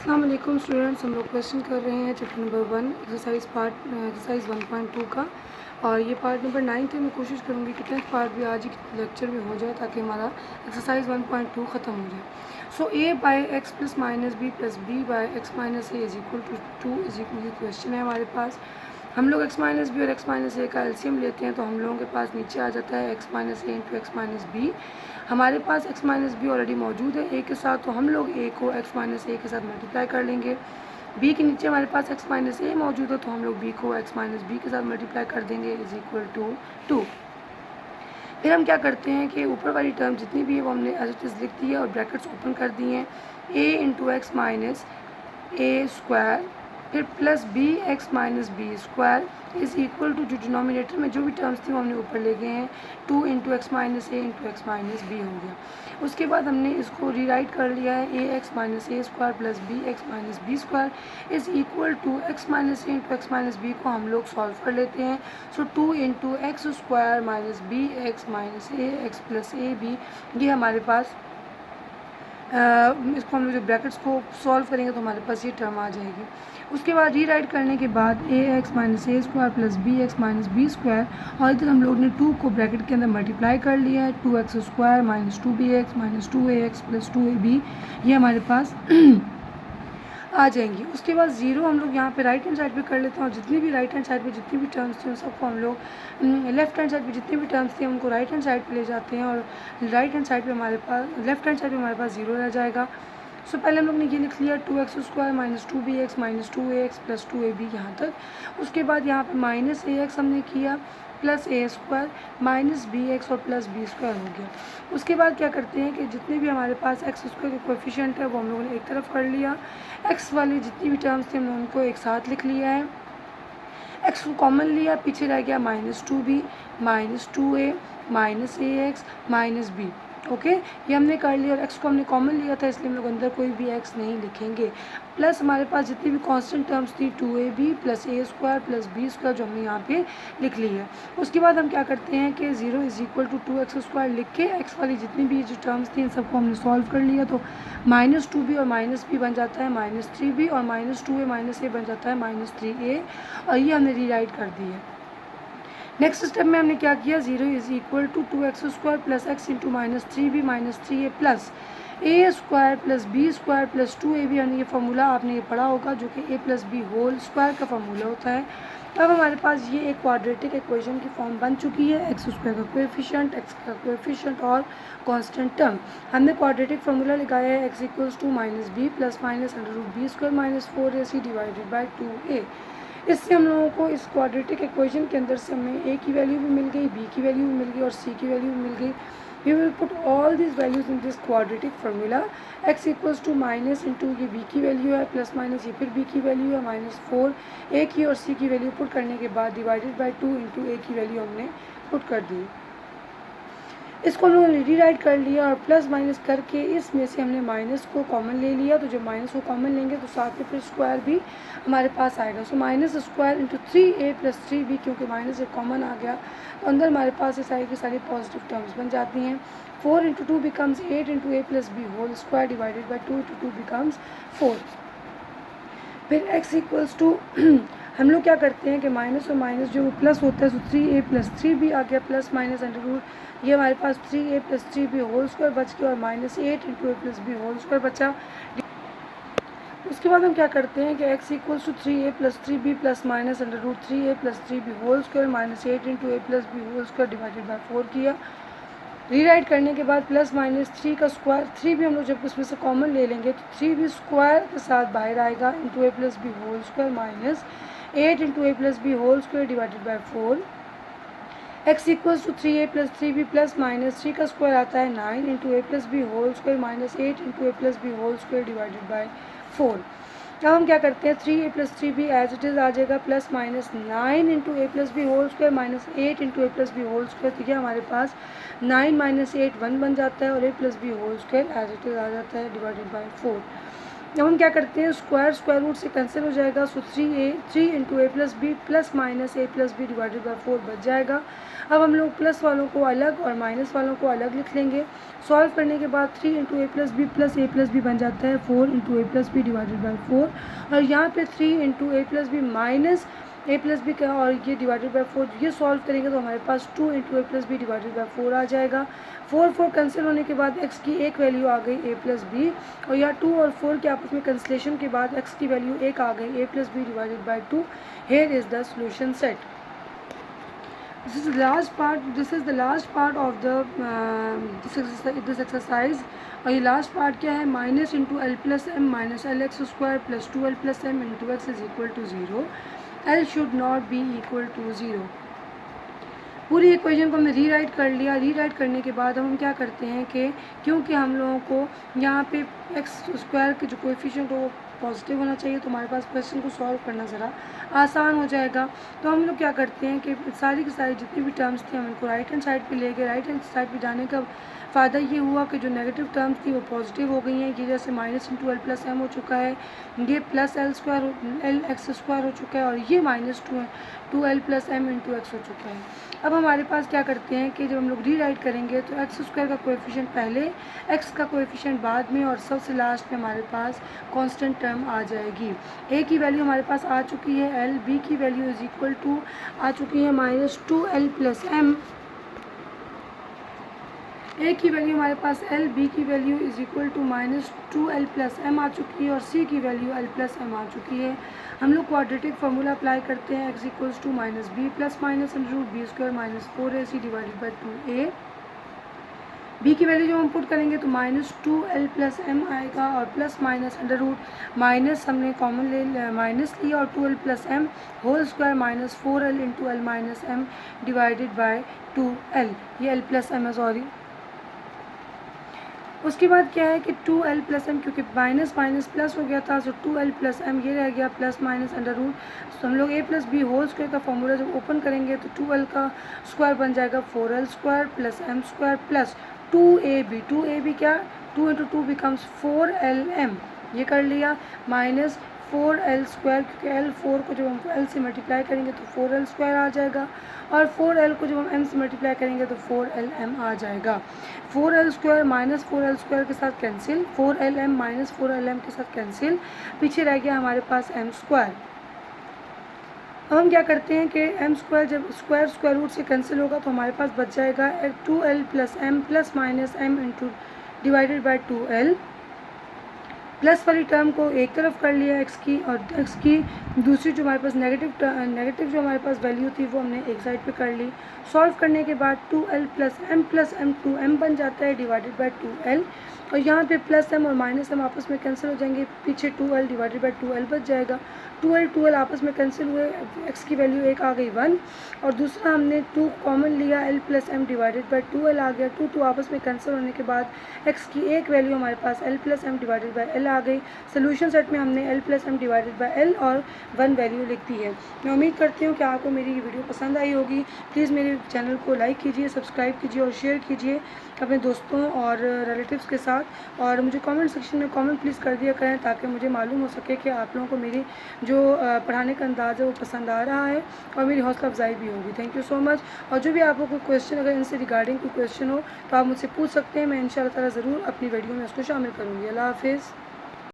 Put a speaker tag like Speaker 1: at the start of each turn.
Speaker 1: अस्सलाम वालेकुम स्टूडेंट्स, हम लोग क्वेश्चन कर रहे हैं चैप्टर नंबर 1 एक्सरसाइज 1.2 का। और ये पार्ट नंबर 9 है। मैं कोशिश करूँगी कि 10th पार्ट भी आज ही लेक्चर में हो जाए ताकि हमारा एक्सरसाइज 1.2 ख़त्म हो जाए। So a by X plus minus B plus B by X minus A is equal to 2 is equal question है हमारे पास। हम लोग x माइनस बी और x माइनस ए का एलसीएम लेते हैं तो हम लोगों के पास नीचे आ जाता है x minus a into x minus B. हमारे पास x माइनस बी ऑलरेडी मौजूद है a के साथ, तो हम लोग a को x माइनस ए के साथ मल्टीप्लाई कर लेंगे। b के नीचे हमारे पास x माइनस ए मौजूद है तो हम लोग b को x माइनस बी के साथ मल्टीप्लाई कर देंगे इज इक्वल टू 2। फिर हम क्या करते हैं कि ऊपर वाली टर्म जितनी भी है वो हमने एज इट इज़ लिख दी है और ब्रैकेट्स ओपन कर दिए हैं। a into x minus a square फिर plus b x minus b square is equal to, जो डिनोमिनेटर में जो भी टर्म्स थी वो हमने ऊपर ले गए हैं, 2 into x minus a into x minus B हो गया। उसके बाद हमने इसको रीराइट कर लिया है a x minus a square plus b x minus b square is equal to x minus a into x minus b को हम लोग सॉल्व कर लेते हैं। So 2 into x square minus b x minus a x plus a b, ये हमारे पास इसको हम लोग जो ब्रैकेट्स को सॉल्व करेंगे तो हमारे पास ये टर्म आ जाएगी। उसके बाद रीराइट करने के बाद a x minus a square plus b x minus b square, और इधर हम लोग ने 2 को ब्रैकेट के अंदर मल्टीप्लाई कर लिया है, 2x square minus 2bx minus 2ax plus 2ab, ये हमारे पास आ जाएंगी। उसके बाद ज़ीरो हम लोग यहाँ पे राइट हैंड साइड पे कर लेते हैं और जितनी भी राइट हैंड साइड पे जितनी भी टर्म्स थी उन सबको हम लोग लेफ्ट हैंड साइड पे जितनी भी टर्म्स थी उनको राइट हैंड साइड पे ले जाते हैं और राइट हैंड साइड पे हमारे पास लेफ्ट हैंड साइड पे हमारे पास ज़ीरो रह जाएगा। सो पहले हम लोग ने ये लिख लिया 2x square minus 2bx minus 2ax plus 2ab यहाँ तक। उसके बाद यहाँ पे माइनस ax हमने किया plus A square minus b x और प्लस बी स्क्वायर हो गया। उसके बाद क्या करते हैं कि जितने भी हमारे पास एक्स स्क्वायर के कोएफिशिएंट है वो हम लोगों ने एक तरफ कर लिया, एक्स वाली जितनी भी टर्म्स थे हमने उनको एक साथ लिख लिया है, एक्स को कॉमन लिया, पीछे रह गया minus 2b minus 2a minus a x minus b. Okay, ये हमने कर लिया और एक्स को हमने कॉमन लिया था इसलिए हम लोग अंदर कोई भी एक्स नहीं लिखेंगे। प्लस हमारे पास जितनी भी कांस्टेंट टर्म्स थी 2ab plus A square plus B square जो हमने यहाँ पे लिख ली है। उसके बाद हम क्या करते हैं कि 0 is equal to 2x square लिख के एक्स वाली जितनी भी जो टर्म्स थी इन सबको हमने सॉल्व कर लिया, तो माइनस 2b और माइनस बी बन जाता है माइनस 3b और माइनस 2a माइनस ए बन जाता है माइनस 3a, और ये हमने रीराइट कर दी है। नेक्स्ट स्टेप में हमने क्या किया, 0 is equal to 2x square plus X into minus 3b minus 3a plus A square plus B square plus 2ab, यानी ये फार्मूला आपने ये पढ़ा होगा जो कि a plus B whole square का फार्मूला होता है। अब हमारे पास ये एक क्वाड्रेटिक इक्वेशन की फॉर्म बन चुकी है, एक्स स्क्वायर का कोएफिशिएंट, एक्स का कोएफिशिएंट और कांस्टेंट टर्म। हमने क्वाड्रेटिक फार्मूला लगाया है X equals to minus B plus minus under root B square minus 4ac divided by 2a। इससे हम लोगों को इस क्वाड्रेटिक इक्वेशन के अंदर से हमें a की वैल्यू भी मिल गई, b की वैल्यू भी मिल गई और c की वैल्यू भी मिल गई। We will put all this values in this quadratic formula. x equals to minus into ये b की वैल्यू है प्लस माइनस ये फिर b की वैल्यू है माइनस 4, a की और c की वैल्यू पुट करने के बाद डिवाइडेड बाई 2 इंटू a की वैल्यू हमने पुट कर दी। इसको हम लोगों ने रीराइट कर लिया और प्लस माइनस करके इसमें से हमने माइनस को कॉमन ले लिया, तो जब माइनस को कॉमन लेंगे तो साथ में फिर स्क्वायर भी हमारे पास आएगा। So minus square into 3a plus 3b, क्योंकि माइनस एक कॉमन आ गया तो अंदर हमारे पास ये सारी की सारी पॉजिटिव टर्म्स बन जाती हैं। 4 into 2 becomes 8 into a plus B whole square divided by 2 into 2 becomes 4। फिर x इक्वल्स टू हम लोग क्या करते हैं कि माइनस और माइनस जो प्लस होता है तो 3a प्लस 3b आ गया प्लस माइनस अंडर रूट, ये हमारे पास 3a plus 3b whole square बच गया और minus 8 into a plus B whole square बचा। उसके बाद हम क्या करते हैं कि x equals to 3a plus 3b plus minus under root 3a plus 3b whole square minus 8 into a plus B whole square divided by 4 किया। Rewrite करने के बाद प्लस माइनस 3 का स्क्वायर, 3 भी हम लोग जब उसमें से कॉमन ले लेंगे तो 3b स्क्वायर के साथ बाहर आएगा into a plus B whole square minus 8 into a plus B whole square divided by 4। x equals to 3a plus 3b plus minus 3 का स्क्वायर आता है 9 into a plus B whole square minus 8 into a plus B whole square divided by 4। अब हम क्या करते हैं 3a plus 3b as it is आ जाएगा plus minus 9 into a plus B whole square minus 8 into a plus B whole square, ठीक है हमारे पास 9 माइनस 8 1 बन जाता है और a plus B whole square as it is आ जाता है डिवाइडेड बाई 4। अब हम क्या करते हैं, स्क्वायर रूट से कैंसिल हो जाएगा, so 3 into A plus B plus minus A plus B divided by 4 बच जाएगा। अब हम लोग प्लस वालों को अलग और माइनस वालों को अलग लिख लेंगे। सॉल्व करने के बाद 3 इंटू ए प्लस बी बन जाता है 4 into A plus B divided by 4, और यहाँ पे 3 into A plus B minus A plus B का और ये डिवाइडेड बाई 4, ये सॉल्व करेंगे तो हमारे पास 2 into A plus B divided by 4 आ जाएगा। 4 कैंसिल होने के बाद x की एक वैल्यू आ गई ए प्लस बी, और यहाँ 2 और 4 के आपस में कैंसिलेशन के बाद x की वैल्यू एक आ गई a plus B divided by 2। Here is the solution set. This is the last part of the this exercise। और ये लास्ट पार्ट क्या है, minus into L plus M minus L X square plus 2l plus M into X is equal to 0। L should not be equal to 0। पूरी equation को हमने rewrite कर लिया। Rewrite करने के बाद हम क्या करते हैं कि क्योंकि हम लोगों को यहाँ पे एक्स स्क्वायर के जो कोएफिशिएंट हो वो पॉजिटिव होना चाहिए, तो हमारे पास क्वेश्चन को सॉल्व करना ज़रा आसान हो जाएगा। तो हम लोग क्या करते हैं कि सारी की सारी जितनी भी टर्म्स थी हम इनको राइट हैंड साइड पे ले गए। राइट हैंड साइड पे जाने का फ़ायदा ये हुआ कि जो नेगेटिव टर्म्स थी वो पॉजिटिव हो गई हैं। ये जैसे minus into L plus M हो चुका है, ये प्लस एल एक्स स्क्वायर हो चुका है, और ये minus 2l plus M into X हो चुका है। अब हमारे पास क्या करते हैं कि जब हम लोग रीराइट करेंगे तो एक्स स्क्वायर का कोएफिशिएंट पहले, एक्स का कोएफिशिएंट बाद में, और सबसे लास्ट में हमारे पास कांस्टेंट टर्म आ जाएगी। ए की वैल्यू हमारे पास आ चुकी है एल, बी की वैल्यू इज इक्वल टू आ चुकी है माइनस 2l प्लस एम। ए की वैल्यू हमारे पास एल, बी की value is equal to minus 2l plus M आ चुकी है, और सी की वैल्यू एल प्लस एम आ चुकी है। हम लोग क्वाड्रेटिक फार्मूला अप्लाई करते हैं, X equals to minus B plus minus under root B square minus 4ac divided by 2a। B की वैल्यू जो हम पुट करेंगे तो माइनस 2l प्लस एम आएगा, और plus minus under root minus हमने कॉमन ले माइनस लिया, और 2l plus M whole square minus 4l into L minus M divided by 2l। ये एल प्लस एम है, सॉरी। उसके बाद क्या है कि 2l प्लस एम, क्योंकि माइनस माइनस प्लस हो गया था, तो 2l प्लस एम ये रह गया प्लस माइनस अंडर रूट। तो हम लोग A plus B whole square का फॉर्मूला जब ओपन करेंगे तो 2l का स्क्वायर बन जाएगा 4l square plus M square plus 2ab क्या, 2 इंटू 2 बिकम्स 4lm, ये कर लिया, माइनस 4l स्क्वायर, क्योंकि l 4 को जब हम l से मल्टीप्लाई करेंगे तो 4l स्क्वायर आ जाएगा, और 4l को जब हम m से मल्टीप्लाई करेंगे तो 4lm आ जाएगा। 4l square minus 4l square के साथ कैंसिल, 4lm माइनस 4lm के साथ कैंसिल, पीछे रह गया हमारे पास m स्क्वायर। अब हम क्या करते हैं कि m स्क्वायर जब स्क्वायर रूट से कैंसिल होगा तो हमारे पास बच जाएगा 2l plus M plus minus M into divided by 2l। Plus वाली टर्म को एक तरफ कर लिया एक्स की, और एक्स की दूसरी जो हमारे पास नेगेटिव जो हमारे पास वैल्यू थी वो हमने एक साइड पे कर ली। सॉल्व करने के बाद 2l प्लस एम 2m बन जाता है डिवाइडेड बाई 2l, और यहाँ पे प्लस एम और माइनस एम आपस में कैंसिल हो जाएंगे, पीछे 2l डिवाइडेड बाई 2l बच जाएगा। 2l आपस में कैंसिल हुए, एक्स की वैल्यू एक आ गई 1, और दूसरा हमने 2 कॉमन लिया, l plus M divided by 2l आ गया। 2 आपस में कैंसिल होने के बाद एक्स की एक वैल्यू हमारे पास l plus M divided by l आ गई। सोल्यूशन सेट में हमने l plus M divided by l और 1 वैल्यू लिख दी है। मैं उम्मीद करती हूँ कि आपको मेरी ये वीडियो पसंद आई होगी। प्लीज़ मेरे चैनल को लाइक कीजिए, सब्सक्राइब कीजिए और शेयर कीजिए अपने दोस्तों और रिलेटिव्स के साथ, और मुझे कमेंट सेक्शन में कमेंट प्लीज़ कर दिया करें ताकि मुझे मालूम हो सके कि आप लोगों को मेरी जो पढ़ाने का अंदाज़ है वो पसंद आ रहा है, और मेरी हौसला अफजाई भी होगी। Thank you so much. और जो भी आपको कोई क्वेश्चन, अगर इनसे रिगार्डिंग कोई क्वेश्चन हो तो आप मुझसे पूछ सकते हैं, मैं इंशाल्लाह ताला ज़रूर अपनी वीडियो में उसको शामिल करूँगी। अल्लाह हाफिज़।